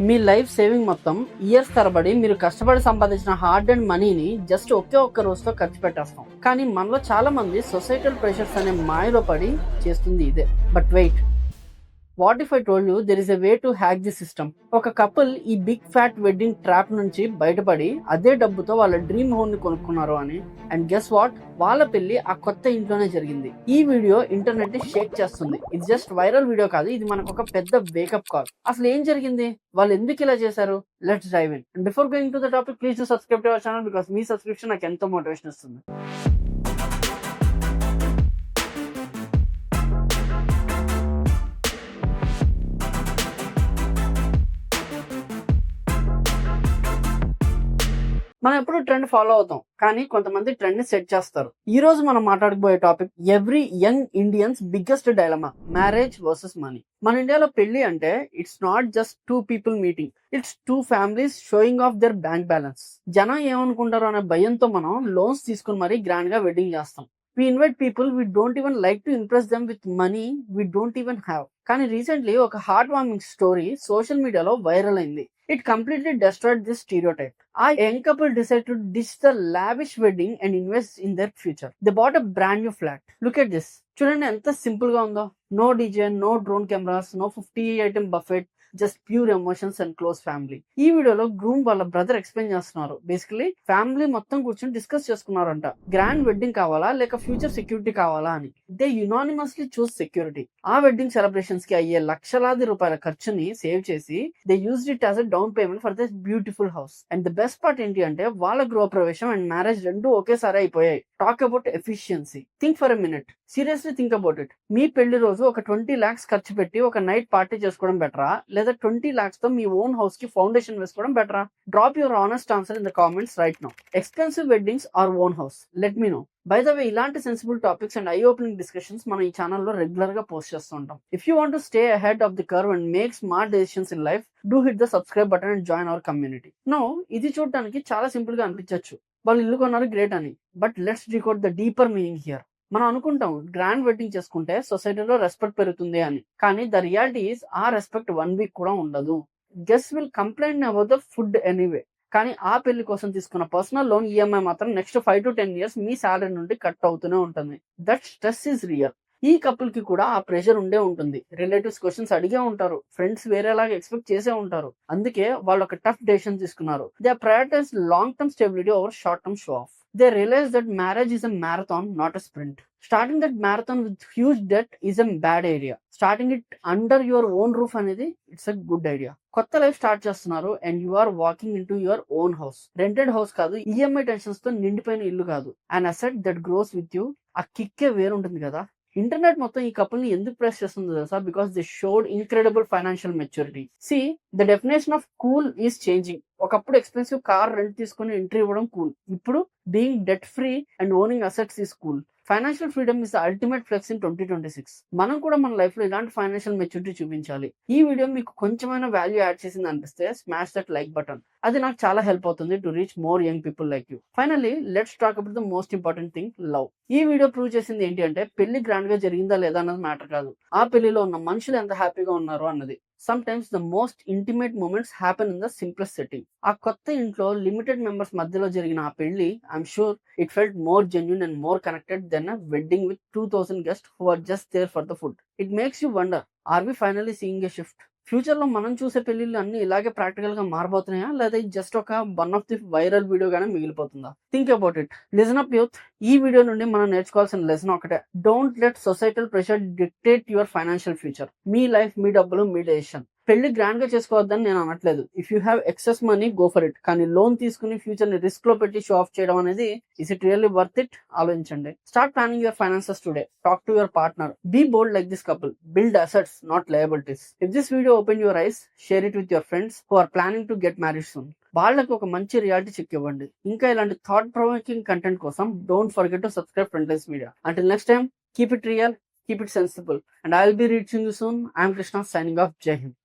మీ life saving మొత్తం years తరబడి మీరు కష్టపడి సంపాదించిన హార్డ్ అండ్ మనీని జస్ట్ ఒక్క రోజుతో ఖర్చు పెట్టేస్తాం. కానీ మనలో చాలా మంది సొసైటల్ ప్రెషర్స్ అనే మాయలో పడి చేస్తుంది ఇదే. But wait, what if I told you there is a way to hack the system? ఒక కపుల్ ఈ బిగ్ ఫ్యాట్ వెడ్డింగ్ ట్రాప్ నుంచి బయటపడి అదే డబ్బుతో వాళ్ళ డ్రీమ్ హోమ్ ని కొనుక్కున్నారు అని. అండ్ గెస్ వాట్, వాళ్ళ పెళ్లి ఆ కొత్త ఇంట్లోనే జరిగింది. ఈ వీడియో ఇంటర్నెట్ ని షేక్ చేస్తుంది. ఇది జస్ట్ వైరల్ వీడియో కాదు, ఇది మనకు ఒక పెద్ద వేకప్ కాల్. అసలు ఏం జరిగింది, వాళ్ళు ఎందుకు ఇలా చేశారు? Let's dive in. And before going to the topic, please to subscribe to our channel because మీ సబ్స్క్రిప్షన్ నాకు ఎంతో మోటివేషన్ ఇస్తుంది. మనం ఎప్పుడు ట్రెండ్ ఫాలో అవుతాం, కానీ కొంతమంది ట్రెండ్ ని సెట్ చేస్తారు. ఈ రోజు మనం మాట్లాడబోయే topic every young Indians biggest dilemma, marriage versus money. మన ఇండియాలో పెళ్లి అంటే it's not just two people meeting, it's two families showing off their bank balance. జనం ఏమనుకుంటారో అనే భయంతో మనం లోన్స్ తీసుకుని మరీ గ్రాండ్ గా వెడ్డింగ్ చేస్తాం. We invite people we don't even like to impress them with money we don't even have. కానీ రీసెంట్లీ ఒక heart warming story social media viral అయింది. It completely destroyed this stereotype. ఆ young couple decide to ditch the lavish wedding and invest in their future. They bought a brand new flat. Look at this. చూడండి ఎంత simple గా ఉందో. No DJ, no drone cameras, no 50 item buffet, just pure emotions and close family. ఈ వీడియోలో groom వాళ్ళ brother explain చేస్తున్నారు. Basically family మొత్తం కూర్చొని డిస్కస్ చేసుకున్నారంట, గ్రాండ్ వెడ్డింగ్ కావాలా లేక ఫ్యూచర్ సెక్యూరిటీ కావాలా అని. They unanimously choose security. ఆ వెడ్డింగ్ సెలబ్రేషన్స్ కి అయ్యే లక్షలాది రూపాయల ఖర్చుని సేవ్ చేసి they used it as a down payment for this beautiful house. And the best part ఏంటి అంటే వాళ్ళ గృహప్రవేశం అండ్ మ్యారేజ్ రెండు ఒకేసారి అయిపోయాయి. Talk about efficiency. Think for a minute, seriously think about it. మీ పెళ్లి రోజు ఒక 20 lakhs ఖర్చు పెట్టి ఒక నైట్ పార్టీ చేసుకోవడం బెటరా, లేదా 20 lakhs తో మీ ఓన్ హౌస్ కి ఫౌండేషన్ వేసుకోవడం బెటరా? Drop your honest answer in the comments right now. Expensive weddings or own house? Let me know. By the way, ఇలాంటి sensible topics and eye opening discussions మనం ఈ ఛానల్లో రెగ్యులర్ గా పోస్ట్ చేస్తూ ఉంటాం. If you want to stay ahead of the curve and make smart decisions in life, do hit the subscribe button and join our community. No, ఇది చూడడానికి చాలా simple గా అనిపించవచ్చు, వాళ్ళు ఇల్లు కొన్నారు గ్రేట్ అని. But let's decode the deeper meaning here. మనం అనుకుంటాం గ్రాండ్ వెడ్డింగ్ చేసుకుంటే సొసైటీలో రెస్పెక్ట్ పెరుగుతుంది అని, కానీ ద రియాలిటీ ఈస్ ఆ రెస్పెక్ట్ 1 week కూడా ఉండదు. Guest will complaint about the food anyway, కానీ ఆ పెళ్లి కోసం తీసుకున్న పర్సనల్ లోన్ ఈఎంఐ మాత్రం next 5 to 10 years me salary నుండి కట్ అవుతూనే ఉంటుంది. That stress is real. ఈ కపుల్ కి కూడా ఆ ప్రెషర్ ఉండే ఉంటుంది. రిలేటివ్స్ క్వశ్చన్స్ అడిగే ఉంటారు, ఫ్రెండ్స్ వేరేలాగా ఎక్స్పెక్ట్ చేసే ఉంటారు. అందుకే వాళ్ళు ఒక టఫ్ డెసిషన్ తీసుకున్నారు. They prioritize long term stability over short term show off. They realize that marriage is a marathon, not a sprint. Starting that marathon with huge debt is a bad idea. Starting it under your own roof అనేది it's a good idea. కొత్త life start చేస్తున్నారు and you are walking in to your own house. Rented house కాదు, EMI tensions తో నిండిపోయిన ఇల్లు కాదు. And asset that grows with you. ఆ కిక్కే వేరుంటుంది కదా. ఇంటర్నెట్ మొత్తం ఈ కపుల్ ని ఎందుకు ప్రెస్ చేస్తుందో తెలుసా? Because they showed incredible financial maturity. See, the definition of cool is changing. ఒకప్పుడు ఎక్స్పెన్సివ్ కార్ రెంట్ తీసుకుని ఎంట్రీ ఇవ్వడం కూల్. ఇప్పుడు being debt free and owning assets is cool. Financial freedom is the ultimate flex in 2026. మనం కూడా మన life లో ఇలాంటి financial maturity చూపించాలి. ఈ వీడియో మీకు కొంచెమైనా వాల్యూ యాడ్ చేసింది అనిపిస్తే స్మాష్ దట్ లైక్ బటన్. అది నాకు చాలా హెల్ప్ అవుతుంది to reach more young people like you. Finally let's talk about the most important thing, love. ఈ వీడియో ప్రూవ్ చేసింది ఏంటి అంటే పెళ్లి గ్రాండ్ గా జరిగిందా లేదా అన్నది మ్యాటర్ కాదు, ఆ పెళ్లిలో ఉన్న మనుషులు ఎంత హ్యాపీగా ఉన్నారు అన్నది. Sometimes the most intimate moments happen in the simplest setting. ఆ కొత్త ఇంట్లో లిమిటెడ్ మెంబర్స్ మధ్యలో జరిగిన ఆ పెళ్లి, I'm sure it felt more genuine and more connected than a wedding with 2000 guests who are just there for the food. It makes you wonder, are we finally seeing a shift? Future లో మనం చూసే పెళ్లిళ్ళు అన్ని ఇలాగే practical గా మారబోతున్నాయా, లేదా just ఒక one off the viral video గానే మిగిలిపోతుందా? Think about it. Listen up youth. ఈ వీడియో నుండి మనం నేర్చుకోవాల్సిన లెసన్ ఒకటే: don't let societal pressure dictate your financial future. మీ లైఫ్, మీ డబ్బులు, మీ డెసిషన్. పెళ్లి గ్రాండ్ గా చేసుకోవద్దని నేను అనట్లేదు. If you have excess money, go for it. కానీ లోన్ తీసుకుని ఫ్యూచర్ ని రిస్క్ లో పెట్టి షో ఆఫ్ చేయడం అనేది, is it really worth it? ఆలోచించండి. Start planning your finances today. Talk to your partner. Be bold like this couple. Build assets, not liabilities. If this video open your eyes, share it with your friends who are planning to get married soon. వాళ్ళకి ఒక మంచి reality check ఇవ్వండి. ఇంకా ఇలాంటి thought provoking content కోసం don't forget to subscribe Frontlines media. Until next time, keep it real, keep it sensible, and I'll be reaching you soon. I'm Krishna, signing off. Jai Hind.